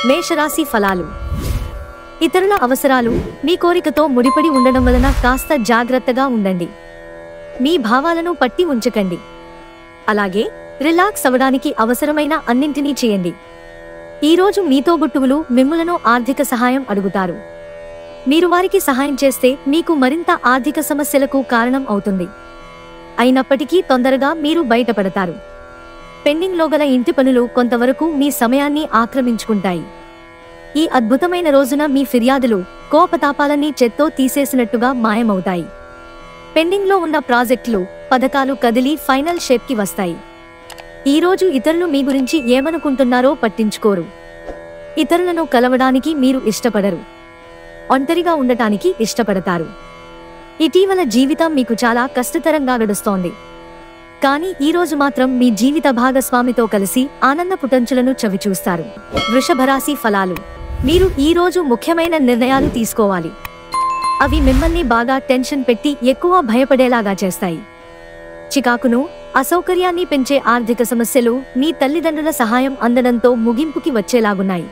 మేషరాశి ఫలాలు. ఇతరుల అవసరాలు మీ కోరికతో ముడిపడి ఉండడం వలన కాస్త జాగ్రత్తగా ఉండండి. మీ భావాలను పట్టి ఉంచకండి. అలాగే రిలాక్స్ అవ్వడానికి అవసరమైన అన్నింటినీ చేయండి. ఈరోజు మీతో గుట్టువులు మిమ్ములను ఆర్థిక సహాయం అడుగుతారు. మీరు వారికి సహాయం చేస్తే మీకు మరింత ఆర్థిక సమస్యలకు కారణం అవుతుంది. అయినప్పటికీ తొందరగా మీరు బయటపడతారు. పెండింగ్లో గల ఇంటి పనులు కొంతవరకు మీ సమయాన్ని ఆక్రమించుకుంటాయి. ఈ అద్భుతమైన రోజున మీ ఫిర్యాదులు, కోపతాపాలన్నీ చెత్తో తీసేసినట్టుగా మాయమవుతాయి. పెండింగ్లో ఉన్న ప్రాజెక్టులు, పథకాలు కదిలి ఫైనల్ షేప్కి వస్తాయి. ఈరోజు ఇతరులు మీ గురించి ఏమనుకుంటున్నారో పట్టించుకోరు. ఇతరులను కలవడానికి మీరు ఇష్టపడరు. ఒంటరిగా ఉండటానికి ఇష్టపడతారు. ఇటీవల జీవితం మీకు చాలా కష్టతరంగా గడుస్తోంది. కానీ ఈరోజు మాత్రం మీ జీవిత భాగస్వామితో కలిసి ఆనందపుటంచులను చవిచూస్తారు. వృషభరాశి ఫలాలు. మీరు ఈరోజు ముఖ్యమైన నిర్ణయాలు తీసుకోవాలి. అవి మిమ్మల్ని బాగా టెన్షన్ పెట్టి ఎక్కువ భయపడేలాగా చేస్తాయి. చికాకును, అసౌకర్యాన్ని పెంచే ఆర్థిక సమస్యలు మీ తల్లిదండ్రుల సహాయం అందడంతో ముగింపుకి వచ్చేలాగున్నాయి.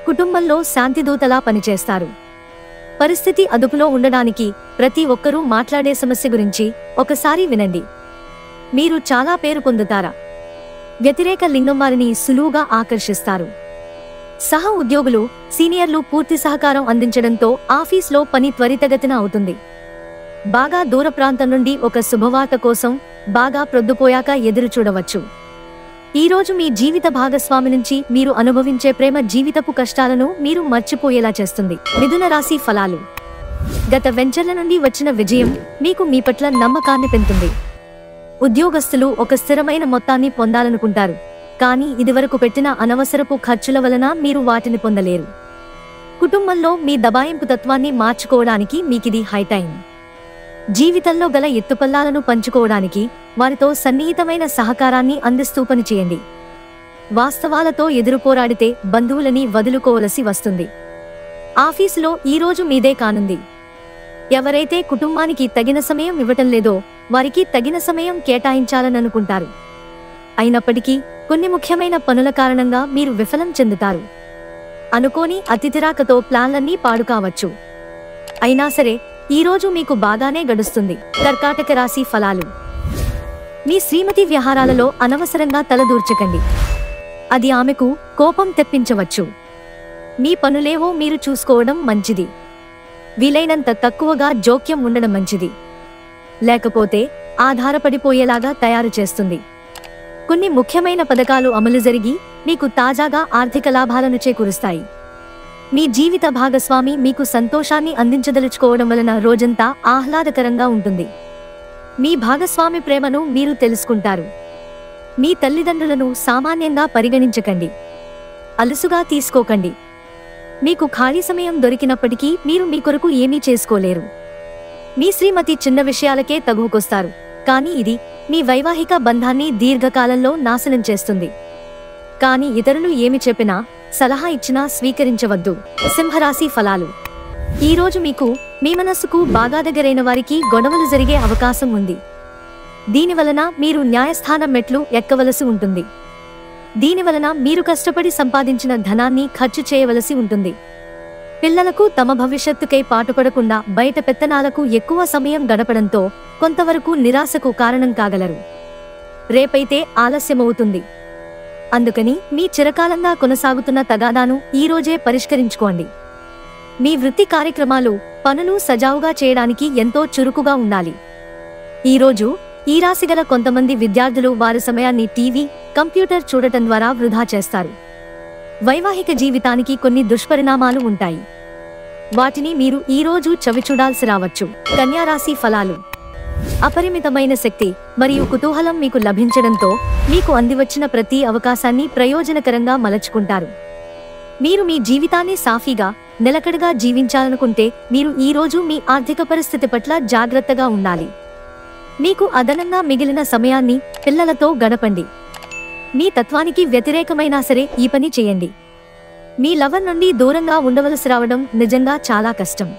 కుటుంబంలో శాంతిదూతలా పనిచేస్తారు. పరిస్థితి అదుపులో ఉండడానికి ప్రతి ఒక్కరూ మాట్లాడే సమస్య గురించి ఒకసారి వినండి. మీరు చాలా పేరు పొందుతారా? వ్యతిరేక లింగం వారిని సులువుగా ఆకర్షిస్తారు. సహ ఉద్యోగులు, సీనియర్లు పూర్తి సహకారం అందించడంతో ఆఫీస్లో పని త్వరితగతిన అవుతుంది. బాగా దూర ప్రాంతం నుండి ఒక శుభవార్త కోసం బాగా ప్రొద్దుపోయాక ఎదురు చూడవచ్చు. ఈరోజు మీ జీవిత భాగస్వామి నుంచి మీరు అనుభవించే ప్రేమ జీవితపు కష్టాలను మీరు మర్చిపోయేలా చేస్తుంది. మిథున రాశి ఫలాలు. గత వెంచర్ల నుండి వచ్చిన విజయం మీకు మీ పట్ల నమ్మకాన్ని పెంచుతుంది. ఉద్యోగస్తులు ఒక స్థిరమైన మొత్తాన్ని పొందాలనుకుంటారు. కానీ ఇదివరకు పెట్టిన అనవసరపు ఖర్చుల వలన మీరు వాటిని పొందలేరు. కుటుంబంలో మీ దబాయింపు తత్వాన్ని మార్చుకోవడానికి మీకిది హైటైం. జీవితంలో గల ఎత్తుపల్లాలను పంచుకోవడానికి వారితో సన్నిహితమైన సహకారాన్ని అందిస్తూ పనిచేయండి. వాస్తవాలతో ఎదురుపోరాడితే బంధువులని వదులుకోవలసి వస్తుంది. ఆఫీసులో ఈరోజు మీదే కానుంది. ఎవరైతే కుటుంబానికి తగిన సమయం ఇవ్వటం లేదో వారికి తగిన సమయం కేటాయించాలననుకుంటారు. అయినప్పటికీ కొన్ని ముఖ్యమైన పనుల కారణంగా మీరు విఫలం చెందుతారు. అనుకోని అతిథి రాకతో ప్లాన్లన్నీ పాడు కావచ్చు. అయినా సరే ఈరోజు మీకు బాగానే గడుస్తుంది. కర్కాటక రాశి ఫలాలు. మీ శ్రీమతి వ్యవహారాలలో అనవసరంగా తలదూర్చకండి. అది ఆమెకు కోపం తెప్పించవచ్చు. మీ పనులేవో మీరు చూసుకోవడం మంచిది. వీలైనంత తక్కువగా జోక్యం ఉండడం మంచిది. లేకపోతే ఆధారపడిపోయేలాగా తయారు చేస్తుంది. కొన్ని ముఖ్యమైన పథకాలు అమలు జరిగి మీకు తాజాగా ఆర్థిక లాభాలను చేకూరుస్తాయి. మీ జీవిత భాగస్వామి మీకు సంతోషాన్ని అందించదలుచుకోవడం వలన రోజంతా ఆహ్లాదకరంగా ఉంటుంది. మీ భాగస్వామి ప్రేమను మీరు తెలుసుకుంటారు. మీ తల్లిదండ్రులను సామాన్యంగా పరిగణించకండి. అలుసుగా తీసుకోకండి. మీకు ఖాళీ సమయం దొరికినప్పటికీ మీరు మీ కొరకు ఏమీ చేసుకోలేరు. మీ శ్రీమతి చిన్న విషయాలకే తగువుకొస్తారు. కానీ ఇది మీ వైవాహిక బంధాన్ని దీర్ఘకాలంలో నాశనం చేస్తుంది. కానీ ఇతరులు ఏమి చెప్పినా, సలహా ఇచ్చినా స్వీకరించవద్దు. సింహరాశి ఫలాలు. ఈరోజు మీకు మీ మనస్సుకు బాగా దగ్గరైన వారికి గొడవలు జరిగే అవకాశం ఉంది. దీనివలన మీరు న్యాయస్థానం మెట్లు ఎక్కవలసి ఉంటుంది. దీనివలన మీరు కష్టపడి సంపాదించిన ధనాన్ని ఖర్చు చేయవలసి ఉంటుంది. పిల్లలకు తమ భవిష్యత్తుకై పాటుపడకుండా బయట పెత్తనాలకు ఎక్కువ సమయం గడపడంతో కొంతవరకు నిరాశకు కారణం కాగలరు. రేపైతే ఆలస్యమవుతుంది. అందుకని మీ చిరకాలంగా కొనసాగుతున్న తగాదాను ఈరోజే పరిష్కరించుకోండి. మీ వృత్తి కార్యక్రమాలు, పనులు సజావుగా చేయడానికి ఎంతో చురుకుగా ఉండాలి. ఈరోజు ఈ రాశిగల కొంతమంది విద్యార్థులు వారి సమయాన్ని టీవీ, కంప్యూటర్ చూడటం ద్వారా వృధా చేస్తారు. వైవాహిక జీవితానికి కొన్ని దుష్పరిణామాలు ఉంటాయి. వాటిని మీరు ఈరోజు చవిచూడాల్సి రావచ్చు. కన్యారాశి ఫలాలు. అపరిమితమైన శక్తి మరియు కుతూహలం మీకు లభించడంతో మీకు అందివచ్చిన ప్రతి అవకాశాన్ని ప్రయోజనకరంగా మలచుకుంటారు. మీరు మీ జీవితాన్ని సాఫీగా, నిలకడగా జీవించాలనుకుంటే మీరు ఈరోజు మీ ఆర్థిక పరిస్థితి పట్ల జాగ్రత్తగా ఉండాలి. మీకు అదనంగా మిగిలిన సమయాన్ని పిల్లలతో గడపండి. మీ తత్వానికి వ్యతిరేకమైనా సరే ఈ పని చేయండి. మీ లవర్ నుండి దూరంగా ఉండవలసి రావడం నిజంగా చాలా కష్టం.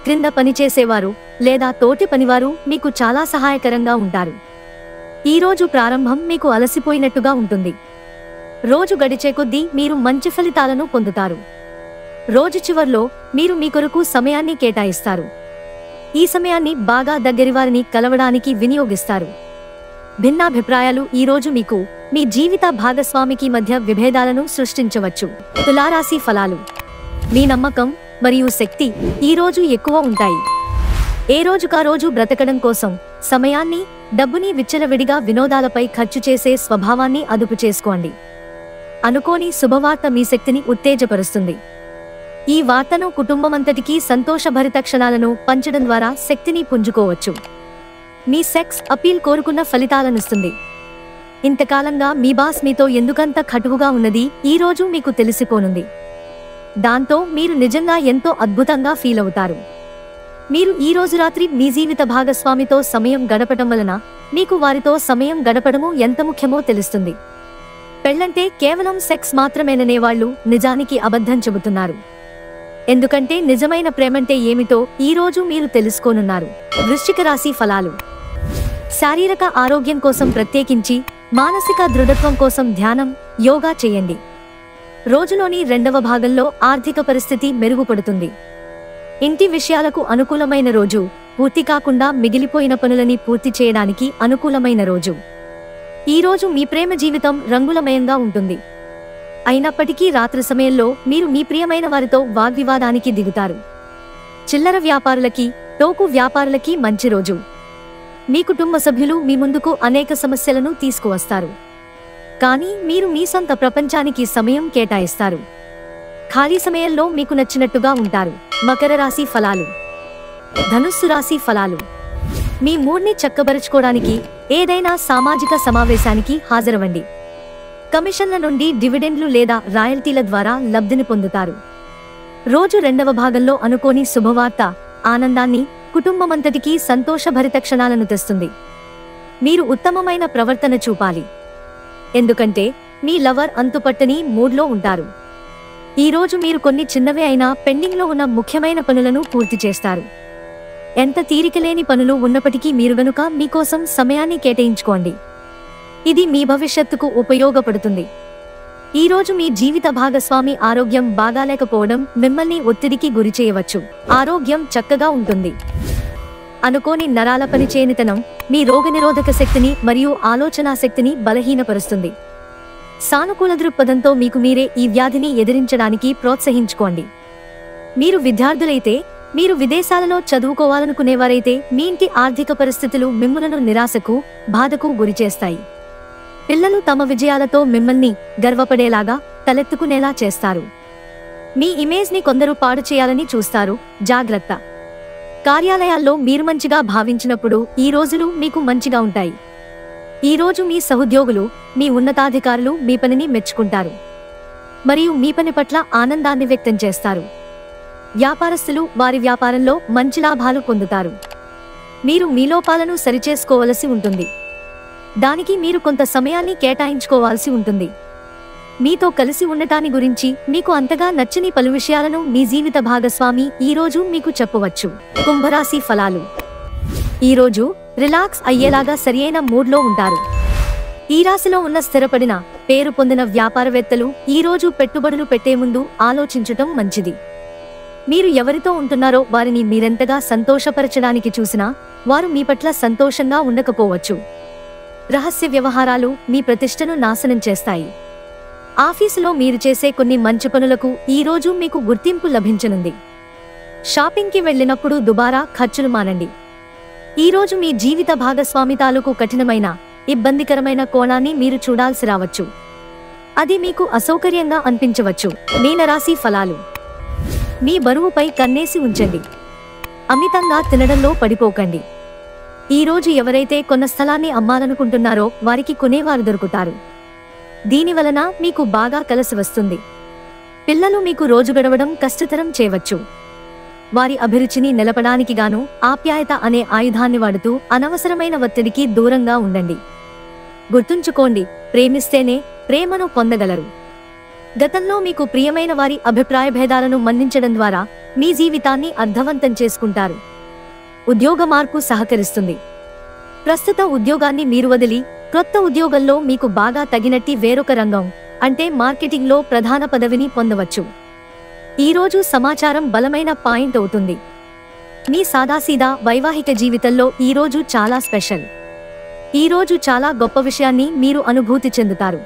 క్రింద పనిచేసేవారు లేదా తోటి పనివారు మీకు చాలా సహాయకరంగా ఉంటారు. ఈరోజు ప్రారంభం మీకు అలసిపోయినట్టుగా ఉంటుంది. రోజు గడిచే కొద్దీ మీరు మంచి ఫలితాలను పొందుతారు. రోజు చివర్లో మీరు మీ కొరకు సమయాన్ని కేటాయిస్తారు. ఈ సమయాన్ని బాగా దగ్గరివారిని కలవడానికి వినియోగిస్తారు. భిన్నాభిప్రాయాలు ఈరోజు మీకు మీ జీవిత భాగస్వామికి మధ్య విభేదాలను సృష్టించవచ్చు. తులారాశి ఫలాలు. మీ నమ్మకం మరియు శక్తి ఈరోజు ఎక్కువ ఉంటాయి. ఏ రోజుకా రోజు బ్రతకడం కోసం సమయాన్ని, డబ్బుని విచ్చలవిడిగా వినోదాలపై ఖర్చు చేసే స్వభావాన్ని అదుపు చేసుకోండి. అనుకోని శుభవార్త మీ శక్తిని ఉత్తేజపరుస్తుంది. ఈ వార్తను కుటుంబమంతటికీ సంతోషభరిత క్షణాలను పంచడం ద్వారా శక్తిని పుంజుకోవచ్చు. మీ సెక్స్ అపీల్ కోరుకున్న ఫలితాలనిస్తుంది. ఇంతకాలంగా మీ బాస్ మీతో ఎందుకంత కటువుగా ఉన్నది ఈరోజు మీకు తెలిసిపోనుంది. దాంతో మీరు నిజంగా ఎంతో అద్భుతంగా ఫీల్ అవుతారు. మీరు ఈ రోజు రాత్రి మీ జీవిత భాగస్వామితో సమయం గడపడం వలన మీకు వారితో సమయం గడపడము ఎంత ముఖ్యమో తెలుస్తుంది. పెళ్లంటే కేవలం సెక్స్ మాత్రమేననే వాళ్ళు నిజానికి అబద్ధం చెబుతున్నారు. ఎందుకంటే నిజమైన ప్రేమంటే ఏమిటో ఈ రోజు మీరు తెలుసుకోనున్నారు. వృశ్చిక రాశి ఫలాలు. శారీరక ఆరోగ్యం కోసం ప్రత్యేకించి మానసిక దృఢత్వం కోసం ధ్యానం, యోగా చేయండి. రోజులోని రెండవ భాగంలో ఆర్థిక పరిస్థితి మెరుగుపడుతుంది. ఇంటి విషయాలకు అనుకూలమైన రోజు, పూర్తి కాకుండా మిగిలిపోయిన పనులని పూర్తి చేయడానికి అనుకూలమైన రోజు. ఈ రోజు మీ ప్రేమ జీవితం రంగులమయంగా ఉంటుంది. అయినప్పటికీ రాత్రి సమయంలో మీరు మీ ప్రియమైన వారితో వాగ్వివాదానికి దిగుతారు. చిల్లర వ్యాపారులకి, టోకు వ్యాపారులకి మంచి రోజు. మీ కుటుంబ సభ్యులు మీ ముందుకు అనేక సమస్యలను తీసుకువస్తారు. కానీ మీరు మీ సొంత ప్రపంచానికి సమయం కేటాయిస్తారు. ఖాళీ సమయంలో మీకు నచ్చినట్టుగా ఉంటారు. మకర రాశి ఫలాలు. ధనుస్సు రాశి ఫలాలు. మీ మూడ్ని చక్కబరుచుకోవడానికి ఏదైనా సామాజిక సమావేశానికి హాజరవ్వండి. కమిషన్ల నుండి డివిడెండ్లు లేదా రాయల్టీల ద్వారా లబ్ధిని పొందుతారు. రోజు రెండవ భాగంలో అనుకోని శుభవార్త ఆనందాన్ని, కుటుంబమంతటికీ సంతోషభరిత క్షణాలను తెస్తుంది. మీరు ఉత్తమమైన ప్రవర్తన చూపాలి. ఎందుకంటే మీ లవర్ అంతుపట్టని మూడ్లో ఉంటారు. ఈ రోజు మీరు కొన్ని చిన్నవే అయినా పెండింగ్లో ఉన్న ముఖ్యమైన పనులను పూర్తి చేస్తారు. ఎంత తీరికలేని పనులు ఉన్నప్పటికీ మీరు గనుక మీకోసం సమయాన్ని కేటాయించుకోండి. ఇది మీ భవిష్యత్తుకు ఉపయోగపడుతుంది. ఈ రోజు మీ జీవిత భాగస్వామి ఆరోగ్యం బాగాలేకపోవడం మిమ్మల్ని ఒత్తిడికి గురిచేయవచ్చు. ఆరోగ్యం చక్కగా ఉంటుంది. అనుకోని నరాల పనిచేయనితనం మీ రోగనిరోధక శక్తిని మరియు ఆలోచనా శక్తిని బలహీనపరుస్తుంది. సానుకూల దృక్పథంతో మీకు మీరే ఈ వ్యాధిని ఎదిరించడానికి ప్రోత్సహించుకోండి. మీరు విద్యార్థులైతే, మీరు విదేశాలలో చదువుకోవాలనుకునేవారైతే మీ ఇంటి ఆర్థిక పరిస్థితులు మిమ్మలను నిరాశకు, బాధకు గురిచేస్తాయి. పిల్లలు తమ విజయాలతో మిమ్మల్ని గర్వపడేలాగా, తలెత్తుకునేలా చేస్తారు. మీ ఇమేజ్ని కొందరు పాడు చేయాలని చూస్తారు. జాగ్రత్త. కార్యాలయాల్లో మీరు మంచిగా భావించినప్పుడు ఈ రోజులు మీకు మంచిగా ఉంటాయి. ఈ రోజు మీ సహోద్యోగులు, మీ ఉన్నతాధికారులు మీ పనిని మెచ్చుకుంటారు మరియు మీ పని పట్ల ఆనందాన్ని వ్యక్తం చేస్తారు. వ్యాపారస్తులు వారి వ్యాపారంలో మంచి లాభాలు పొందుతారు. మీరు మీ లోపాలను సరిచేసుకోవలసి ఉంటుంది. దానికి మీరు కొంత సమయాన్ని కేటాయించుకోవాల్సి ఉంటుంది. మీతో కలిసి ఉండటాని గురించి మీకు అంతగా నచ్చని పలు విషయాలను మీ జీవిత భాగస్వామి ఈ రోజు మీకు చెప్పవచ్చు. కుంభరాశి ఫలాలు. ఈ రోజు రిలాక్స్ అయ్యేలాగా సరియైన మూడ్లో ఉంటారు. ఈ రాశిలో ఉన్న స్థిరపడిన, పేరు పొందిన వ్యాపారవేత్తలు ఈ రోజు పెట్టుబడులు పెట్టే ముందు ఆలోచించటం మంచిది. మీరు ఎవరితో ఉంటున్నారో వారిని మీరెంతగా సంతోషపరచడానికి చూసినా వారు మీ పట్ల సంతోషంగా ఉండకపోవచ్చు. రహస్య వ్యవహారాలు మీ ప్రతిష్టను నాశనం చేస్తాయి. ఆఫీసులో మీరు చేసే కొన్ని మంచి పనులకు ఈ రోజు మీకు గుర్తింపు లభించనుంది. షాపింగ్కి వెళ్ళినప్పుడు దుబారా ఖర్చులు మానండి. ఈ రోజు మీ జీవిత భాగస్వామి తాలూకు కఠినమైన, ఇబ్బందికరమైన కోణాన్ని మీరు చూడాల్సి రావచ్చు. అది మీకు అసౌకర్యంగా అనిపించవచ్చు. మీనరాశి ఫలాలు. మీ బరువుపై కన్నేసి ఉంచండి. అమితంగా తినడంలో పడిపోకండి. ఈ రోజు ఎవరైతే కొన్న స్థలాన్ని అమ్మాలనుకుంటున్నారో వారికి కొనేవారు దొరుకుతారు. దీనివలన మీకు బాగా కలిసి వస్తుంది. పిల్లలు మీకు రోజు గడవడం కష్టతరం చేయవచ్చు. వారి అభిరుచిని నిలపడానికి గాను ఆప్యాయత అనే ఆయుధాన్ని వాడుతూ అనవసరమైన ఒత్తిడికి దూరంగా ఉండండి. గుర్తుంచుకోండి, ప్రేమిస్తేనే ప్రేమను పొందగలరు. గతంలో మీకు ప్రియమైన వారి అభిప్రాయ భేదాలను మన్నించడం ద్వారా మీ జీవితాన్ని అర్థవంతం చేసుకుంటారు. ఉద్యోగ మార్పు సహకరిస్తుంది. ప్రస్తుత ఉద్యోగాన్ని మీరు వదిలి క్రొత్త ఉద్యోగంలో మీకు బాగా తగినట్టి వేరొక రంగం, అంటే మార్కెటింగ్లో ప్రధాన పదవిని పొందవచ్చు. ఈరోజు సమాచారం బలమైన పాయింట్ అవుతుంది. మీ సాదాసీదా వైవాహిక జీవితంలో ఈరోజు చాలా స్పెషల్. ఈరోజు చాలా గొప్ప విషయాన్ని మీరు అనుభూతి చెందుతారు.